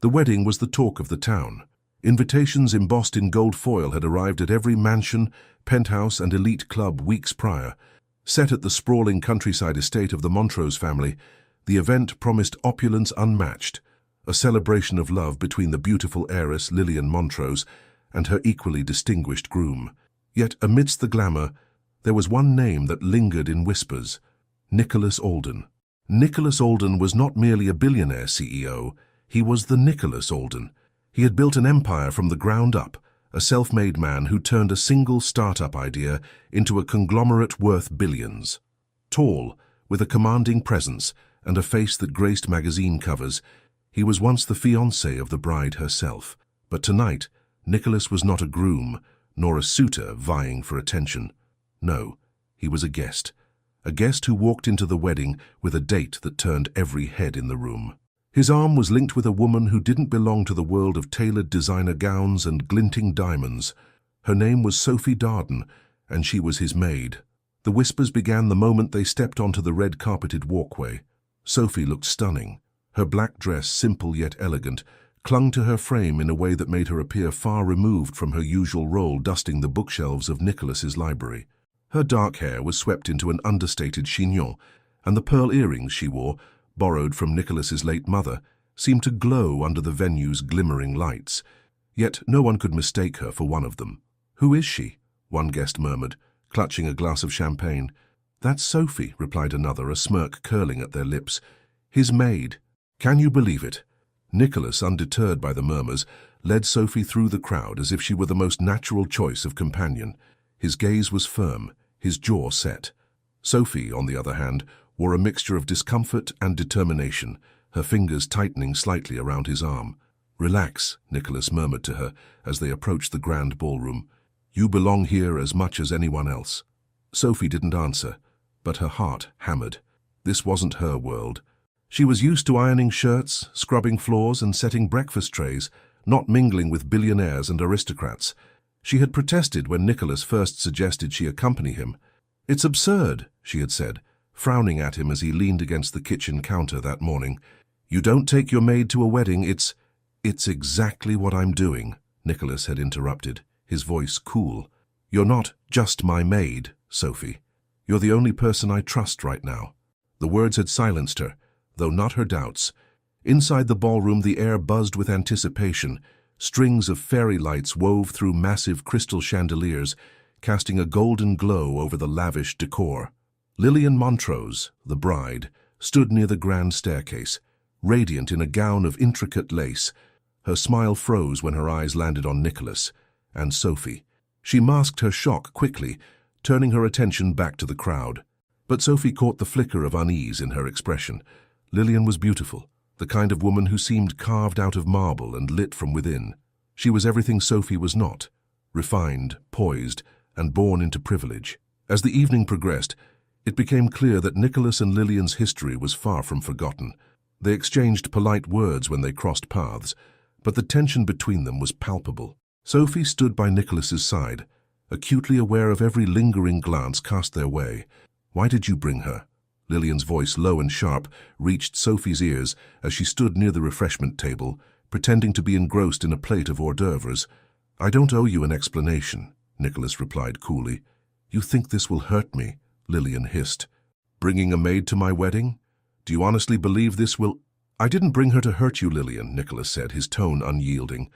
The wedding was the talk of the town. Invitations embossed in gold foil had arrived at every mansion, penthouse, and elite club weeks prior. Set at the sprawling countryside estate of the Montrose family, the event promised opulence unmatched, a celebration of love between the beautiful heiress Lillian Montrose and her equally distinguished groom. Yet amidst the glamour, there was one name that lingered in whispers: Nicholas Alden. Nicholas Alden was not merely a billionaire CEO, he was the Nicholas Alden. He had built an empire from the ground up, a self-made man who turned a single startup idea into a conglomerate worth billions. Tall, with a commanding presence and a face that graced magazine covers, he was once the fiancé of the bride herself. But tonight, Nicholas was not a groom, nor a suitor vying for attention. No, he was a guest who walked into the wedding with a date that turned every head in the room. His arm was linked with a woman who didn't belong to the world of tailored designer gowns and glinting diamonds. Her name was Sophie Darden, and she was his maid. The whispers began the moment they stepped onto the red-carpeted walkway. Sophie looked stunning. Her black dress, simple yet elegant, clung to her frame in a way that made her appear far removed from her usual role dusting the bookshelves of Nicholas's library. Her dark hair was swept into an understated chignon, and the pearl earrings she wore, borrowed from Nicholas's late mother, seemed to glow under the venue's glimmering lights. Yet no one could mistake her for one of them. "Who is she?" one guest murmured, clutching a glass of champagne. "That's Sophie," replied another, a smirk curling at their lips. "His maid. Can you believe it?" Nicholas, undeterred by the murmurs, led Sophie through the crowd as if she were the most natural choice of companion. His gaze was firm, his jaw set. Sophie, on the other hand, wore a mixture of discomfort and determination, her fingers tightening slightly around his arm. "Relax," Nicholas murmured to her as they approached the grand ballroom. "You belong here as much as anyone else." Sophie didn't answer, but her heart hammered. This wasn't her world. She was used to ironing shirts, scrubbing floors, and setting breakfast trays, not mingling with billionaires and aristocrats. She had protested when Nicholas first suggested she accompany him. "It's absurd," she had said, frowning at him as he leaned against the kitchen counter that morning. "You don't take your maid to a wedding, It's exactly what I'm doing," Nicholas had interrupted, his voice cool. "You're not just my maid, Sophie. You're the only person I trust right now." The words had silenced her, though not her doubts. Inside the ballroom, the air buzzed with anticipation. Strings of fairy lights wove through massive crystal chandeliers, casting a golden glow over the lavish decor. Lillian Montrose, the bride, stood near the grand staircase, radiant in a gown of intricate lace. Her smile froze when her eyes landed on Nicholas and Sophie. She masked her shock quickly, turning her attention back to the crowd. But Sophie caught the flicker of unease in her expression. Lillian was beautiful, the kind of woman who seemed carved out of marble and lit from within. She was everything Sophie was not: refined, poised, and born into privilege. As the evening progressed, it became clear that Nicholas and Lillian's history was far from forgotten. They exchanged polite words when they crossed paths, but the tension between them was palpable. Sophie stood by Nicholas's side, acutely aware of every lingering glance cast their way. "Why did you bring her?" Lillian's voice, low and sharp, reached Sophie's ears as she stood near the refreshment table, pretending to be engrossed in a plate of hors d'oeuvres. "I don't owe you an explanation," Nicholas replied coolly. "You think this will hurt me?" Lillian hissed. "Bringing a maid to my wedding? Do you honestly believe this will—" "I didn't bring her to hurt you, Lillian," Nicholas said, his tone unyielding.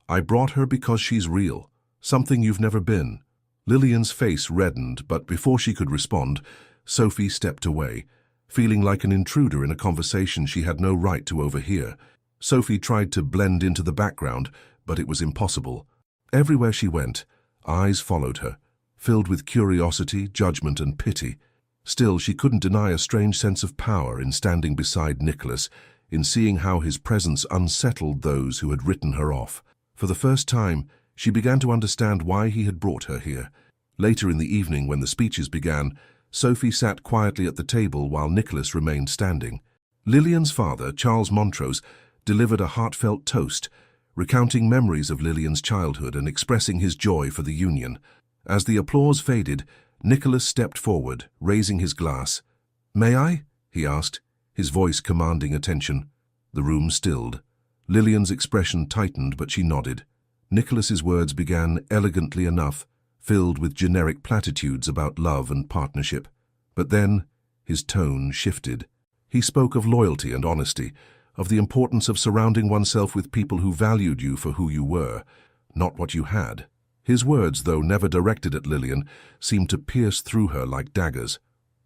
"I brought her because she's real, something you've never been." Lillian's face reddened, but before she could respond, Sophie stepped away, feeling like an intruder in a conversation she had no right to overhear. Sophie tried to blend into the background, but it was impossible. Everywhere she went, eyes followed her, filled with curiosity, judgment, and pity. Still, she couldn't deny a strange sense of power in standing beside Nicholas, in seeing how his presence unsettled those who had written her off. For the first time, she began to understand why he had brought her here. Later in the evening, when the speeches began, Sophie sat quietly at the table while Nicholas remained standing. Lillian's father, Charles Montrose, delivered a heartfelt toast, recounting memories of Lillian's childhood and expressing his joy for the union. As the applause faded, Nicholas stepped forward, raising his glass. "May I?" he asked, his voice commanding attention. The room stilled. Lillian's expression tightened, but she nodded. Nicholas's words began elegantly enough, filled with generic platitudes about love and partnership. But then, his tone shifted. He spoke of loyalty and honesty, of the importance of surrounding oneself with people who valued you for who you were, not what you had. His words, though never directed at Lillian, seemed to pierce through her like daggers.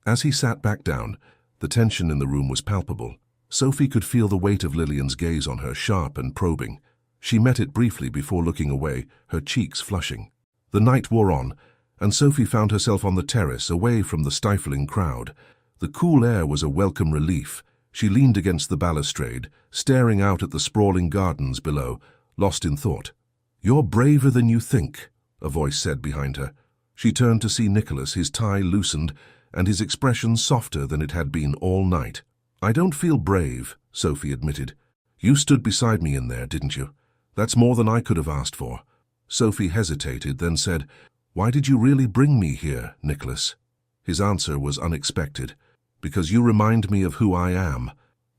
As he sat back down, the tension in the room was palpable. Sophie could feel the weight of Lillian's gaze on her, sharp and probing. She met it briefly before looking away, her cheeks flushing. The night wore on, and Sophie found herself on the terrace, away from the stifling crowd. The cool air was a welcome relief. She leaned against the balustrade, staring out at the sprawling gardens below, lost in thought. "You're braver than you think," a voice said behind her. She turned to see Nicholas, his tie loosened, and his expression softer than it had been all night. "I don't feel brave," Sophie admitted. "You stood beside me in there, didn't you? That's more than I could have asked for." Sophie hesitated, then said, "Why did you really bring me here, Nicholas?" His answer was unexpected. "Because you remind me of who I am,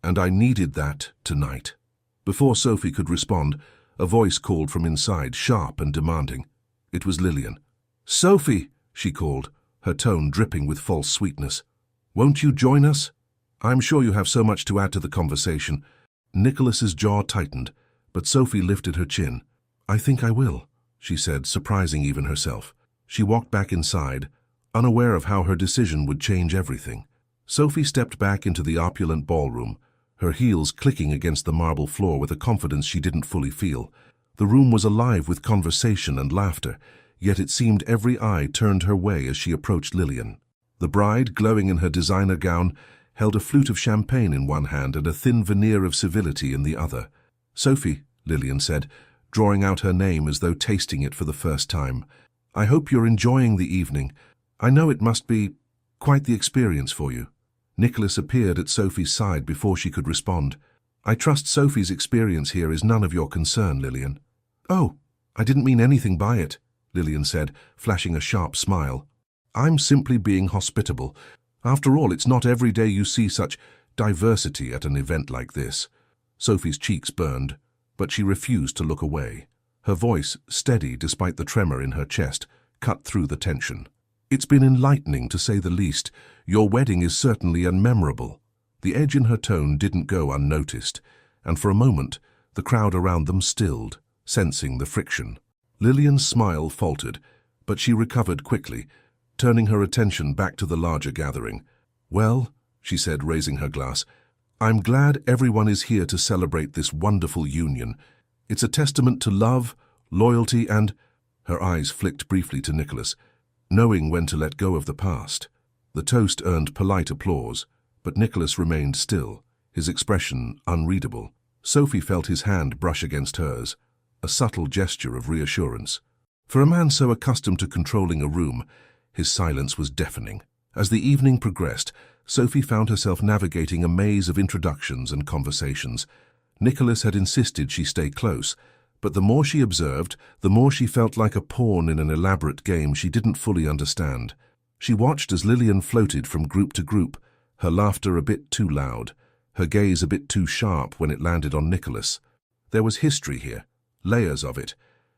and I needed that tonight." Before Sophie could respond, a voice called from inside, sharp and demanding. It was Lillian. "Sophie," she called, her tone dripping with false sweetness. "Won't you join us? I'm sure you have so much to add to the conversation." Nicholas's jaw tightened, but Sophie lifted her chin. "I think I will," she said, surprising even herself. She walked back inside, unaware of how her decision would change everything. Sophie stepped back into the opulent ballroom, her heels clicking against the marble floor with a confidence she didn't fully feel. The room was alive with conversation and laughter, yet it seemed every eye turned her way as she approached Lillian. The bride, glowing in her designer gown, held a flute of champagne in one hand and a thin veneer of civility in the other. "Sophie," Lillian said, drawing out her name as though tasting it for the first time, "I hope you're enjoying the evening. I know it must be quite the experience for you." Nicholas appeared at Sophie's side before she could respond. "I trust Sophie's experience here is none of your concern, Lillian." "Oh, I didn't mean anything by it," Lillian said, flashing a sharp smile. "I'm simply being hospitable. After all, it's not every day you see such diversity at an event like this." Sophie's cheeks burned, but she refused to look away. Her voice, steady despite the tremor in her chest, cut through the tension. "It's been enlightening, to say the least. Your wedding is certainly unmemorable." The edge in her tone didn't go unnoticed, and for a moment the crowd around them stilled, sensing the friction. Lillian's smile faltered, but she recovered quickly, turning her attention back to the larger gathering. "Well," she said, raising her glass, "I'm glad everyone is here to celebrate this wonderful union. It's a testament to love, loyalty, and—" Her eyes flicked briefly to Nicholas, knowing when to let go of the past. The toast earned polite applause, but Nicholas remained still, his expression unreadable. Sophie felt his hand brush against hers, a subtle gesture of reassurance. For a man so accustomed to controlling a room, his silence was deafening. As the evening progressed, Sophie found herself navigating a maze of introductions and conversations. Nicholas had insisted she stay close, but the more she observed, the more she felt like a pawn in an elaborate game she didn't fully understand. She watched as Lillian floated from group to group, her laughter a bit too loud, her gaze a bit too sharp when it landed on Nicholas. There was history here, layers of it,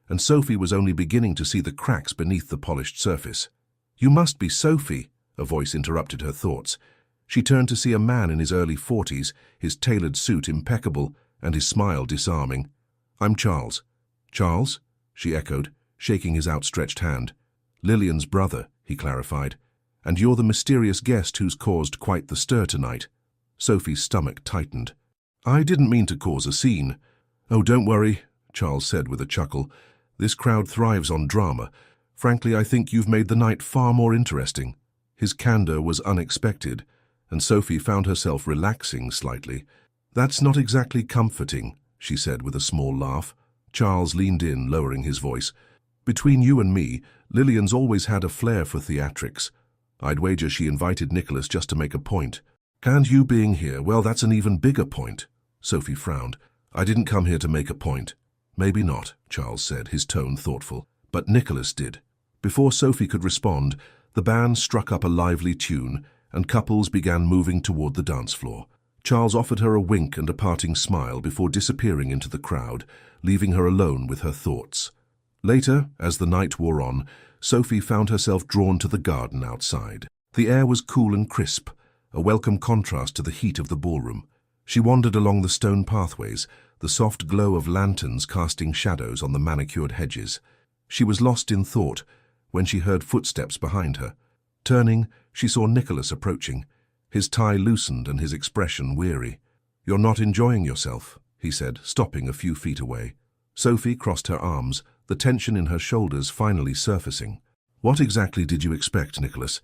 and Sophie was only beginning to see the cracks beneath the polished surface. "You must be Sophie," a voice interrupted her thoughts. She turned to see a man in his early 40s, his tailored suit impeccable and his smile disarming. "I'm Charles." "Charles?" she echoed, shaking his outstretched hand. "Lillian's brother," he clarified. "And you're the mysterious guest who's caused quite the stir tonight." Sophie's stomach tightened. "I didn't mean to cause a scene." "Oh, don't worry," Charles said with a chuckle. "This crowd thrives on drama. Frankly, I think you've made the night far more interesting." His candor was unexpected, and Sophie found herself relaxing slightly. "That's not exactly comforting," she said with a small laugh. Charles leaned in, lowering his voice. "Between you and me, Lillian's always had a flair for theatrics. I'd wager she invited Nicholas just to make a point. And you being here, well, that's an even bigger point." Sophie frowned. "I didn't come here to make a point." "Maybe not," Charles said, his tone thoughtful. "But Nicholas did." Before Sophie could respond, the band struck up a lively tune, and couples began moving toward the dance floor. Charles offered her a wink and a parting smile before disappearing into the crowd, leaving her alone with her thoughts. Later, as the night wore on, Sophie found herself drawn to the garden outside. The air was cool and crisp, a welcome contrast to the heat of the ballroom. She wandered along the stone pathways, the soft glow of lanterns casting shadows on the manicured hedges. She was lost in thought when she heard footsteps behind her. Turning, she saw Nicholas approaching, his tie loosened and his expression weary. "You're not enjoying yourself," he said, stopping a few feet away. Sophie crossed her arms, the tension in her shoulders finally surfacing. "What exactly did you expect, Nicholas?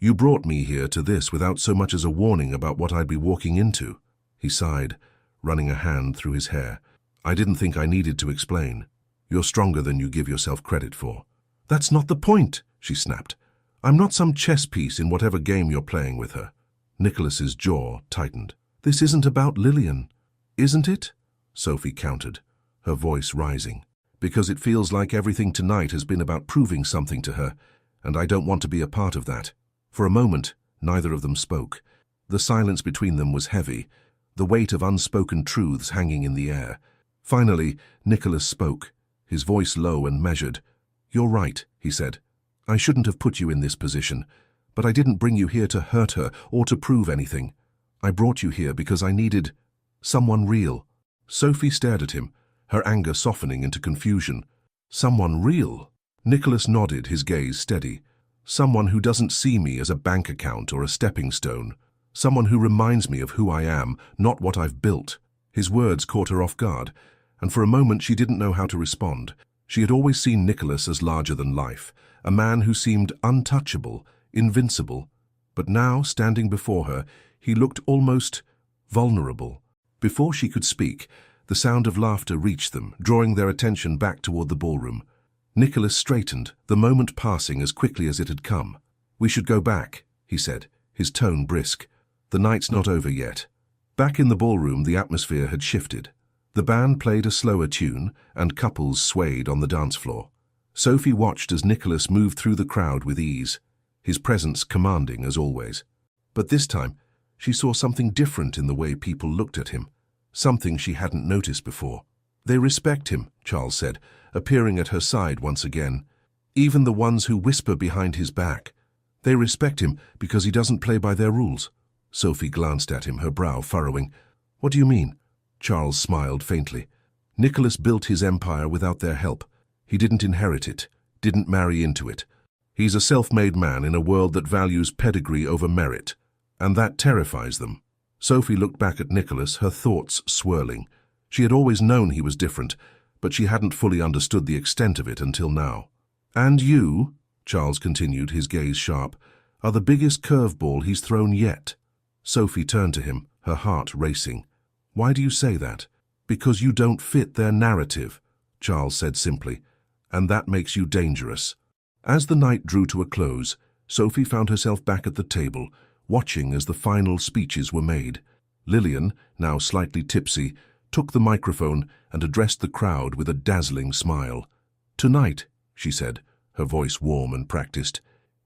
You brought me here to this without so much as a warning about what I'd be walking into." He sighed, running a hand through his hair. "I didn't think I needed to explain. You're stronger than you give yourself credit for." "That's not the point," she snapped. "I'm not some chess piece in whatever game you're playing with her." Nicholas's jaw tightened. "This isn't about Lillian, isn't it?" Sophie countered, her voice rising. "Because it feels like everything tonight has been about proving something to her, and I don't want to be a part of that." For a moment, neither of them spoke. The silence between them was heavy, the weight of unspoken truths hanging in the air. Finally, Nicholas spoke, his voice low and measured. "You're right," he said. "I shouldn't have put you in this position, but I didn't bring you here to hurt her or to prove anything. I brought you here because I needed someone real." Sophie stared at him, her anger softening into confusion. "Someone real?" Nicholas nodded, his gaze steady. "Someone who doesn't see me as a bank account or a stepping stone. Someone who reminds me of who I am, not what I've built." His words caught her off guard, and for a moment she didn't know how to respond. She had always seen Nicholas as larger than life, a man who seemed untouchable, invincible. But now, standing before her, he looked almost vulnerable. Before she could speak, the sound of laughter reached them, drawing their attention back toward the ballroom. Nicholas straightened, the moment passing as quickly as it had come. "We should go back," he said, his tone brisk. "The night's not over yet." Back in the ballroom, the atmosphere had shifted. The band played a slower tune, and couples swayed on the dance floor. Sophie watched as Nicholas moved through the crowd with ease, his presence commanding as always. But this time, she saw something different in the way people looked at him, something she hadn't noticed before. "They respect him," Charles said, appearing at her side once again. "Even the ones who whisper behind his back. They respect him because he doesn't play by their rules." Sophie glanced at him, her brow furrowing. "What do you mean?" Charles smiled faintly. "Nicholas built his empire without their help. He didn't inherit it, didn't marry into it. He's a self-made man in a world that values pedigree over merit, and that terrifies them." Sophie looked back at Nicholas, her thoughts swirling. She had always known he was different, but she hadn't fully understood the extent of it until now. "And you," Charles continued, his gaze sharp, "are the biggest curveball he's thrown yet." Sophie turned to him, her heart racing. "Why do you say that?" "Because you don't fit their narrative," Charles said simply, "and that makes you dangerous." As the night drew to a close, Sophie found herself back at the table, watching as the final speeches were made. Lillian, now slightly tipsy, took the microphone and addressed the crowd with a dazzling smile. "Tonight," she said, her voice warm and practiced,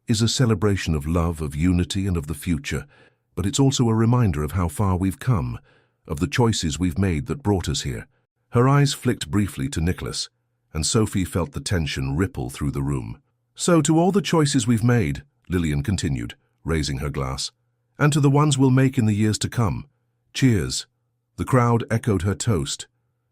"is a celebration of love, of unity, and of the future, but it's also a reminder of how far we've come, of the choices we've made that brought us here." Her eyes flicked briefly to Nicholas, and Sophie felt the tension ripple through the room. "So to all the choices we've made," Lillian continued, raising her glass, "and to the ones we'll make in the years to come. Cheers." The crowd echoed her toast,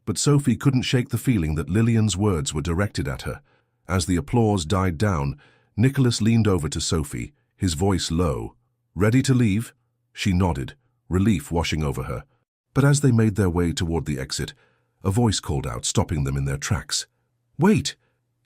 but Sophie couldn't shake the feeling that Lillian's words were directed at her. As the applause died down, Nicholas leaned over to Sophie, his voice low. "Ready to leave?" She nodded, relief washing over her. But as they made their way toward the exit, a voice called out, stopping them in their tracks. "Wait!"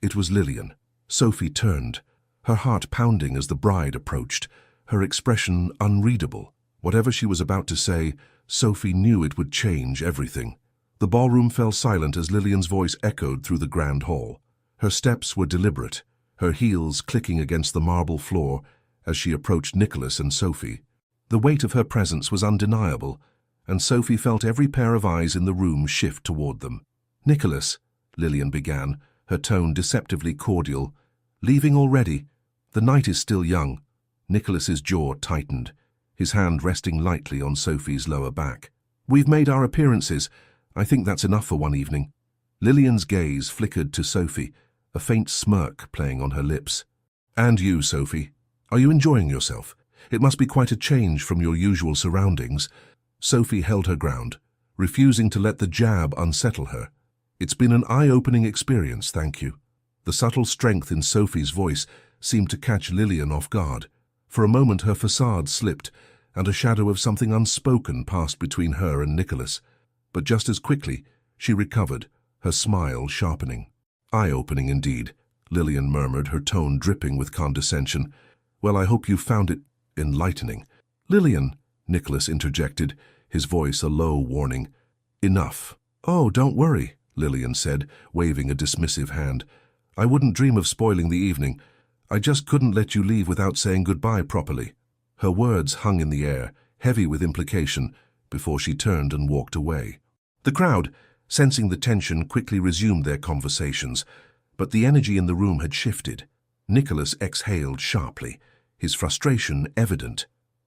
It was Lillian. Sophie turned, her heart pounding as the bride approached, her expression unreadable. Whatever she was about to say, Sophie knew it would change everything. The ballroom fell silent as Lillian's voice echoed through the grand hall. Her steps were deliberate, her heels clicking against the marble floor as she approached Nicholas and Sophie. The weight of her presence was undeniable, and Sophie felt every pair of eyes in the room shift toward them. "Nicholas," Lillian began, her tone deceptively cordial, "leaving already? The night is still young." Nicholas's jaw tightened. his hand resting lightly on Sophie's lower back. "We've made our appearances. I think that's enough for one evening." Lillian's gaze flickered to Sophie, a faint smirk playing on her lips. "And you, Sophie, are you enjoying yourself? It must be quite a change from your usual surroundings." Sophie held her ground, refusing to let the jab unsettle her. "It's been an eye-opening experience, thank you." The subtle strength in Sophie's voice seemed to catch Lillian off guard. For a moment her facade slipped, and a shadow of something unspoken passed between her and Nicholas. But just as quickly, she recovered, her smile sharpening. "Eye-opening indeed," Lillian murmured, her tone dripping with condescension. "Well, I hope you found it enlightening." "Lillian," Nicholas interjected, his voice a low warning. "Enough." "Oh, don't worry," Lillian said, waving a dismissive hand. "I wouldn't dream of spoiling the evening. I just couldn't let you leave without saying goodbye properly." Her words hung in the air, heavy with implication, before she turned and walked away. The crowd, sensing the tension, quickly resumed their conversations, but the energy in the room had shifted. Nicholas exhaled sharply, his frustration evident.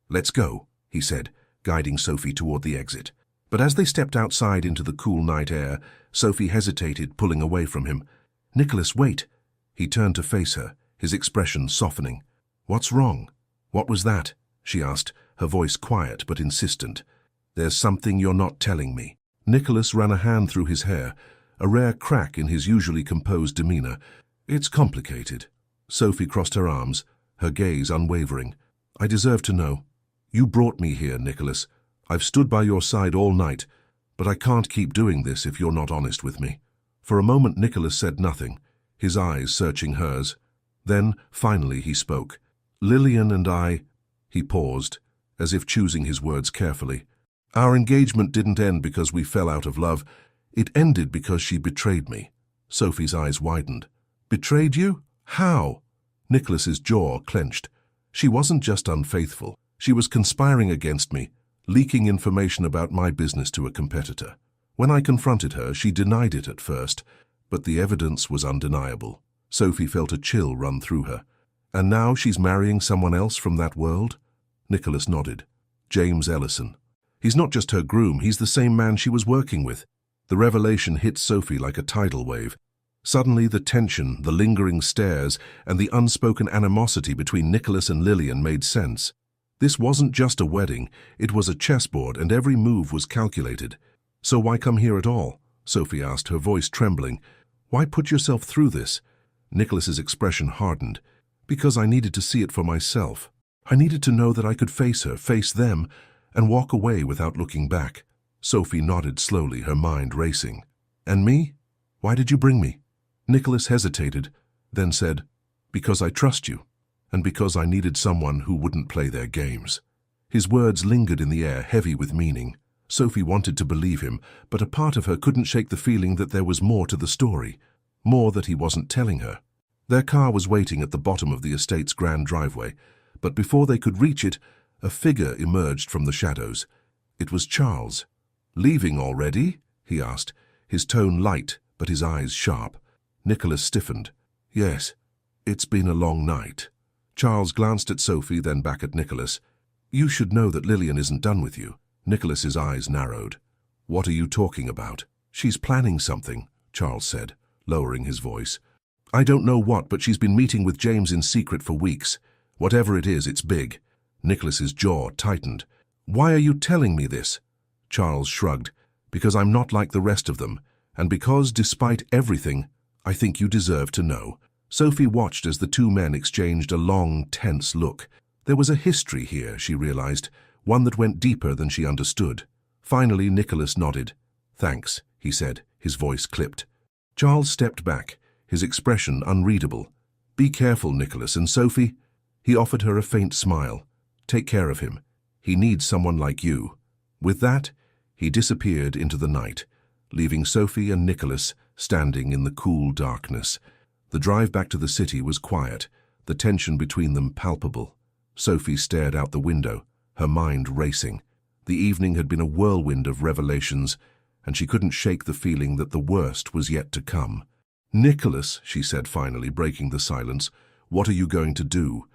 "Let's go," he said, guiding Sophie toward the exit. But as they stepped outside into the cool night air, Sophie hesitated, pulling away from him. "Nicholas, wait." He turned to face her, his expression softening. "What's wrong?" "What was that?" she asked, her voice quiet but insistent. "There's something you're not telling me." Nicholas ran a hand through his hair, a rare crack in his usually composed demeanor. "It's complicated." Sophie crossed her arms, her gaze unwavering. "I deserve to know. You brought me here, Nicholas. I've stood by your side all night, but I can't keep doing this if you're not honest with me." For a moment Nicholas said nothing, his eyes searching hers. Then, finally, he spoke. "Lillian and I—" He paused, as if choosing his words carefully. "Our engagement didn't end because we fell out of love. It ended because she betrayed me." Sophie's eyes widened. "Betrayed you? How?" Nicholas's jaw clenched. "She wasn't just unfaithful. She was conspiring against me, leaking information about my business to a competitor. When I confronted her, she denied it at first, but the evidence was undeniable." Sophie felt a chill run through her. "And now she's marrying someone else from that world?" Nicholas nodded. "James Ellison. He's not just her groom, he's the same man she was working with." The revelation hit Sophie like a tidal wave. Suddenly the tension, the lingering stares, and the unspoken animosity between Nicholas and Lillian made sense. This wasn't just a wedding, it was a chessboard, and every move was calculated. "So why come here at all?" Sophie asked, her voice trembling. "Why put yourself through this?" Nicholas's expression hardened. "Because I needed to see it for myself. I needed to know that I could face her, face them, and walk away without looking back." Sophie nodded slowly, her mind racing. "And me? Why did you bring me?" Nicholas hesitated, then said, "Because I trust you, and because I needed someone who wouldn't play their games." His words lingered in the air, heavy with meaning. Sophie wanted to believe him, but a part of her couldn't shake the feeling that there was more to the story, more that he wasn't telling her. Their car was waiting at the bottom of the estate's grand driveway, but before they could reach it, a figure emerged from the shadows. It was Charles. "Leaving already?" he asked, his tone light but his eyes sharp. Nicholas stiffened. "Yes, it's been a long night." Charles glanced at Sophie, then back at Nicholas. "You should know that Lillian isn't done with you." Nicholas's eyes narrowed. "What are you talking about?" "She's planning something," Charles said, lowering his voice. "I don't know what, but she's been meeting with James in secret for weeks. Whatever it is, it's big." Nicholas's jaw tightened. "Why are you telling me this?" Charles shrugged. "Because I'm not like the rest of them, and because, despite everything, I think you deserve to know." Sophie watched as the two men exchanged a long, tense look. There was a history here, she realized, one that went deeper than she understood. Finally, Nicholas nodded. "Thanks," he said, his voice clipped. Charles stepped back, his expression unreadable. "Be careful, Nicholas, and Sophie." He offered her a faint smile. "Take care of him. He needs someone like you." With that, he disappeared into the night, leaving Sophie and Nicholas standing in the cool darkness. The drive back to the city was quiet, the tension between them palpable. Sophie stared out the window, her mind racing. The evening had been a whirlwind of revelations, and she couldn't shake the feeling that the worst was yet to come. "Nicholas," she said finally, breaking the silence, "what are you going to do?"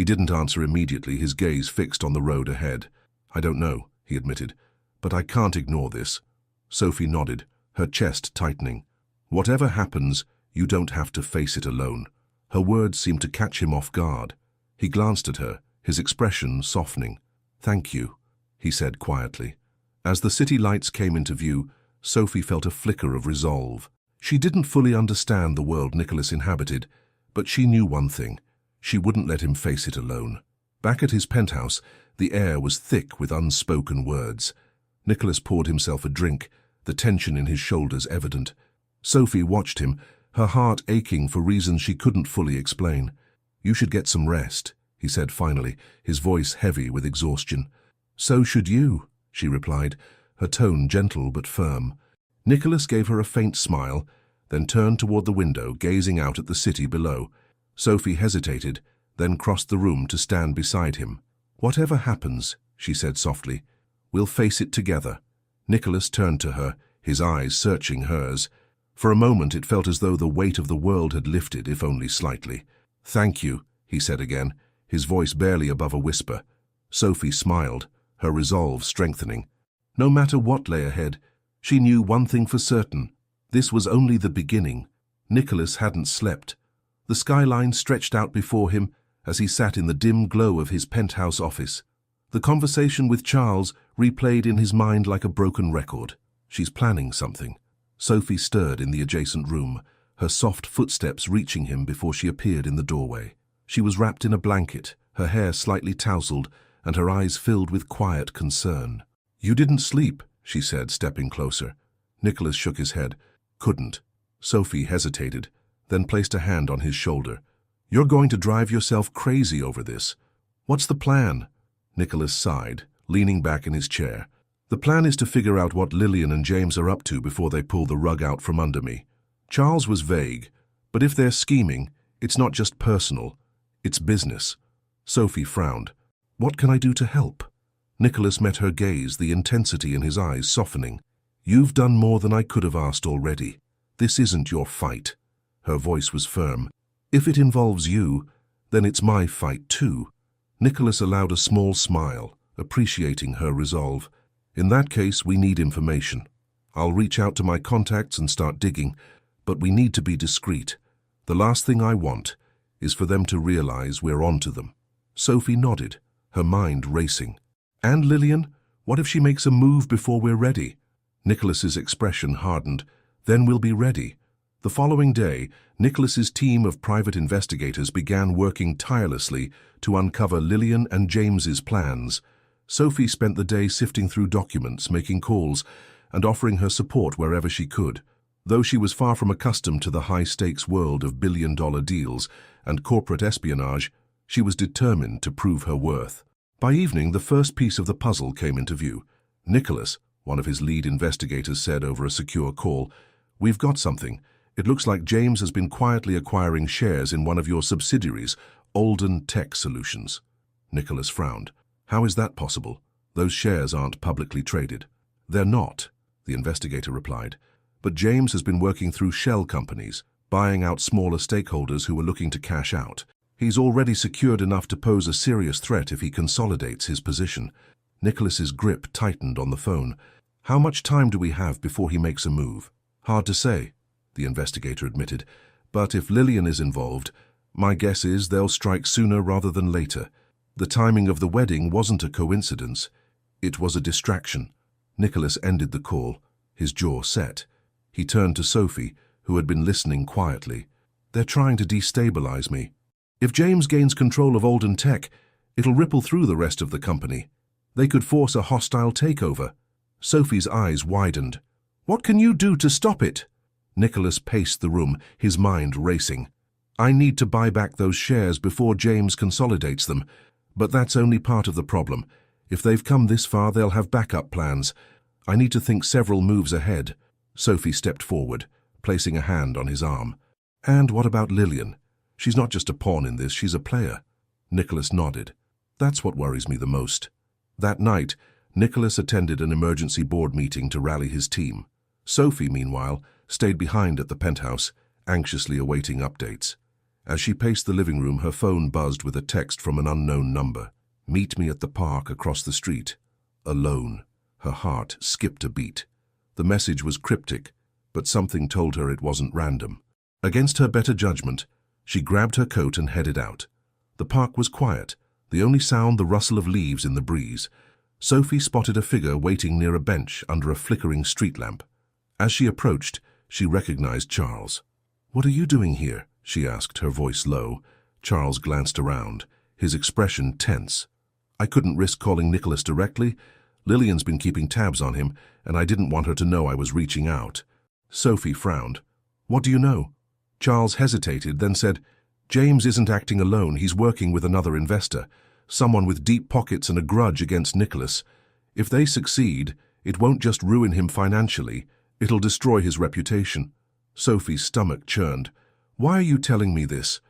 He didn't answer immediately, his gaze fixed on the road ahead. "I don't know," he admitted, "but I can't ignore this." Sophie nodded, her chest tightening. "Whatever happens, you don't have to face it alone." Her words seemed to catch him off guard. He glanced at her, his expression softening. "Thank you," he said quietly. As the city lights came into view, Sophie felt a flicker of resolve. She didn't fully understand the world Nicholas inhabited, but she knew one thing: she wouldn't let him face it alone. Back at his penthouse, the air was thick with unspoken words. Nicholas poured himself a drink, the tension in his shoulders evident. Sophie watched him, her heart aching for reasons she couldn't fully explain. "You should get some rest," he said finally, his voice heavy with exhaustion. "So should you," she replied, her tone gentle but firm. Nicholas gave her a faint smile, then turned toward the window, gazing out at the city below. Sophie hesitated, then crossed the room to stand beside him. "Whatever happens," she said softly, "we'll face it together." Nicholas turned to her, his eyes searching hers. For a moment it felt as though the weight of the world had lifted, if only slightly. "Thank you," he said again, his voice barely above a whisper. Sophie smiled, her resolve strengthening. No matter what lay ahead, she knew one thing for certain: this was only the beginning. Nicholas hadn't slept. The skyline stretched out before him as he sat in the dim glow of his penthouse office. The conversation with Charles replayed in his mind like a broken record. "She's planning something." Sophie stirred in the adjacent room, her soft footsteps reaching him before she appeared in the doorway. She was wrapped in a blanket, her hair slightly tousled, and her eyes filled with quiet concern. "You didn't sleep," she said, stepping closer. Nicholas shook his head. "Couldn't." Sophie hesitated, then placed a hand on his shoulder. "You're going to drive yourself crazy over this. What's the plan?" Nicholas sighed, leaning back in his chair. "The plan is to figure out what Lillian and James are up to before they pull the rug out from under me." Charles was vague, but if they're scheming, it's not just personal, it's business. Sophie frowned. "What can I do to help?" Nicholas met her gaze, the intensity in his eyes softening. "You've done more than I could have asked already. This isn't your fight." Her voice was firm. "If it involves you, then it's my fight too." Nicholas allowed a small smile, appreciating her resolve. "In that case, we need information. I'll reach out to my contacts and start digging, but we need to be discreet. The last thing I want is for them to realize we're onto them." Sophie nodded, her mind racing. "And Lillian? What if she makes a move before we're ready?" Nicholas's expression hardened. "Then we'll be ready." The following day, Nicholas's team of private investigators began working tirelessly to uncover Lillian and James's plans. Sophie spent the day sifting through documents, making calls, and offering her support wherever she could. Though she was far from accustomed to the high-stakes world of billion-dollar deals and corporate espionage, she was determined to prove her worth. By evening, the first piece of the puzzle came into view. "Nicholas," one of his lead investigators said over a secure call, "we've got something. It looks like James has been quietly acquiring shares in one of your subsidiaries, Olden Tech Solutions." Nicholas frowned. "How is that possible? Those shares aren't publicly traded." "They're not," the investigator replied. "But James has been working through shell companies, buying out smaller stakeholders who are looking to cash out. He's already secured enough to pose a serious threat if he consolidates his position." Nicholas's grip tightened on the phone. "How much time do we have before he makes a move?" "Hard to say," the investigator admitted. "But if Lillian is involved, my guess is they'll strike sooner rather than later. The timing of the wedding wasn't a coincidence. It was a distraction." Nicholas ended the call, his jaw set. He turned to Sophie, who had been listening quietly. "They're trying to destabilize me. If James gains control of Olden Tech, it'll ripple through the rest of the company. They could force a hostile takeover." Sophie's eyes widened. "What can you do to stop it?" Nicholas paced the room, his mind racing. "I need to buy back those shares before James consolidates them. But that's only part of the problem. If they've come this far, they'll have backup plans. I need to think several moves ahead." Sophie stepped forward, placing a hand on his arm. "And what about Lillian? She's not just a pawn in this, she's a player." Nicholas nodded. "That's what worries me the most." That night, Nicholas attended an emergency board meeting to rally his team. Sophie, meanwhile, stayed behind at the penthouse, anxiously awaiting updates. As she paced the living room, her phone buzzed with a text from an unknown number. "Meet me at the park across the street." Alone. Her heart skipped a beat. The message was cryptic, but something told her it wasn't random. Against her better judgment, she grabbed her coat and headed out. The park was quiet, the only sound the rustle of leaves in the breeze. Sophie spotted a figure waiting near a bench under a flickering street lamp. As she approached, she recognized Charles. "What are you doing here?" she asked, her voice low. Charles glanced around, his expression tense. "I couldn't risk calling Nicholas directly. Lillian's been keeping tabs on him, and I didn't want her to know I was reaching out." Sophie frowned. "What do you know?" Charles hesitated, then said, "James isn't acting alone. He's working with another investor, someone with deep pockets and a grudge against Nicholas. If they succeed, it won't just ruin him financially, it'll destroy his reputation." Sophie's stomach churned. "Why are you telling me this?"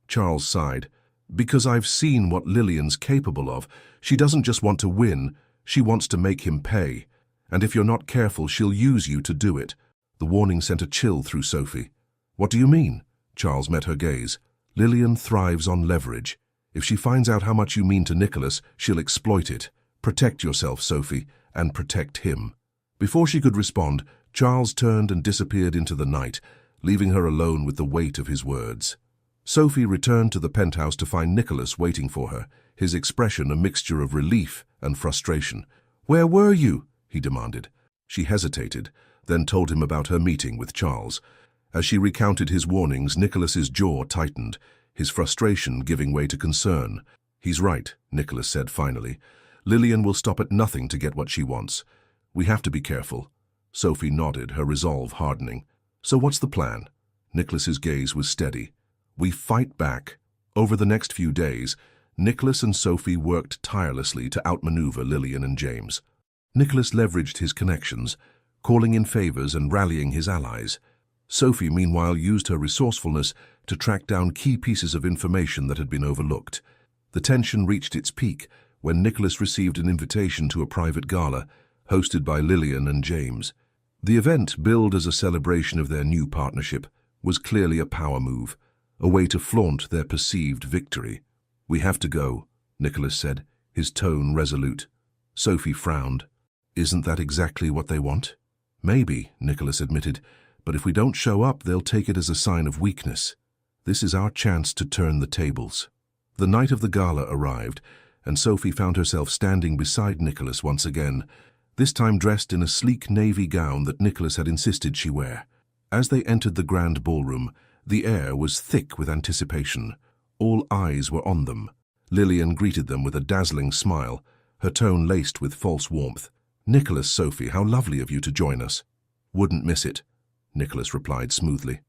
Charles sighed. "Because I've seen what Lillian's capable of. She doesn't just want to win, she wants to make him pay. And if you're not careful, she'll use you to do it." The warning sent a chill through Sophie. "What do you mean?" Charles met her gaze. "Lillian thrives on leverage. If she finds out how much you mean to Nicholas, she'll exploit it. Protect yourself, Sophie, and protect him." Before she could respond, Charles turned and disappeared into the night, leaving her alone with the weight of his words. Sophie returned to the penthouse to find Nicholas waiting for her, his expression a mixture of relief and frustration. "Where were you?" he demanded. She hesitated, then told him about her meeting with Charles. As she recounted his warnings, Nicholas's jaw tightened, his frustration giving way to concern. "He's right," Nicholas said finally. "Lillian will stop at nothing to get what she wants. We have to be careful." Sophie nodded, her resolve hardening. "So what's the plan?" Nicholas's gaze was steady. "We fight back." Over the next few days, Nicholas and Sophie worked tirelessly to outmaneuver Lillian and James. Nicholas leveraged his connections, calling in favors and rallying his allies. Sophie, meanwhile, used her resourcefulness to track down key pieces of information that had been overlooked. The tension reached its peak when Nicholas received an invitation to a private gala, hosted by Lillian and James. The event, billed as a celebration of their new partnership, was clearly a power move, a way to flaunt their perceived victory. "We have to go," Nicholas said, his tone resolute. Sophie frowned. "Isn't that exactly what they want?" "Maybe," Nicholas admitted, "but if we don't show up, they'll take it as a sign of weakness. This is our chance to turn the tables." The night of the gala arrived, and Sophie found herself standing beside Nicholas once again, this time dressed in a sleek navy gown that Nicholas had insisted she wear. As they entered the grand ballroom, the air was thick with anticipation. All eyes were on them. Lillian greeted them with a dazzling smile, her tone laced with false warmth. "Nicholas, Sophie, how lovely of you to join us." "Wouldn't miss it," Nicholas replied smoothly.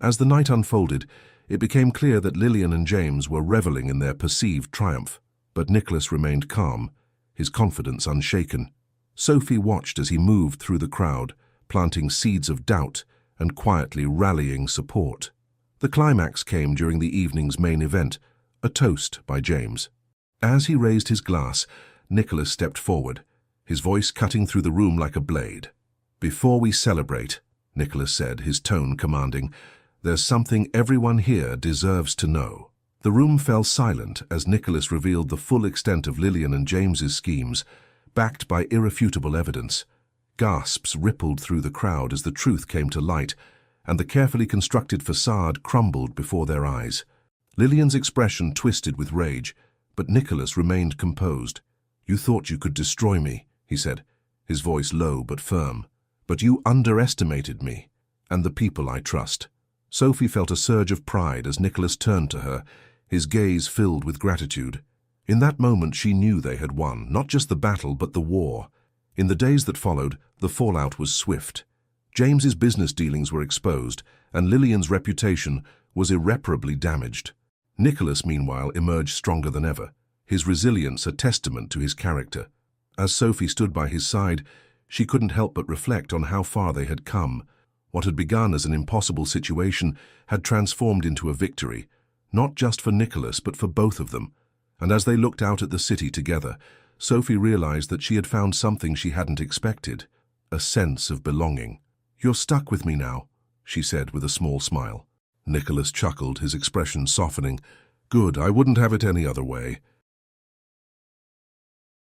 As the night unfolded, it became clear that Lillian and James were reveling in their perceived triumph, but Nicholas remained calm, his confidence unshaken. Sophie watched as he moved through the crowd, planting seeds of doubt and quietly rallying support. The climax came during the evening's main event, a toast by James. As he raised his glass, Nicholas stepped forward, his voice cutting through the room like a blade. "Before we celebrate," Nicholas said, his tone commanding, "there's something everyone here deserves to know." The room fell silent as Nicholas revealed the full extent of Lillian and James's schemes, backed by irrefutable evidence. Gasps rippled through the crowd as the truth came to light, and the carefully constructed facade crumbled before their eyes. Lillian's expression twisted with rage, but Nicholas remained composed. "You thought you could destroy me," he said, his voice low but firm. "But you underestimated me, and the people I trust." Sophie felt a surge of pride as Nicholas turned to her, his gaze filled with gratitude. In that moment she knew they had won, not just the battle but the war. In the days that followed, the fallout was swift. James's business dealings were exposed, and Lillian's reputation was irreparably damaged. Nicholas, meanwhile, emerged stronger than ever, his resilience a testament to his character. As Sophie stood by his side, she couldn't help but reflect on how far they had come. What had begun as an impossible situation had transformed into a victory, not just for Nicholas but for both of them. And as they looked out at the city together, Sophie realized that she had found something she hadn't expected, a sense of belonging. "You're stuck with me now," she said with a small smile. Nicholas chuckled, his expression softening. Good, I wouldn't have it any other way.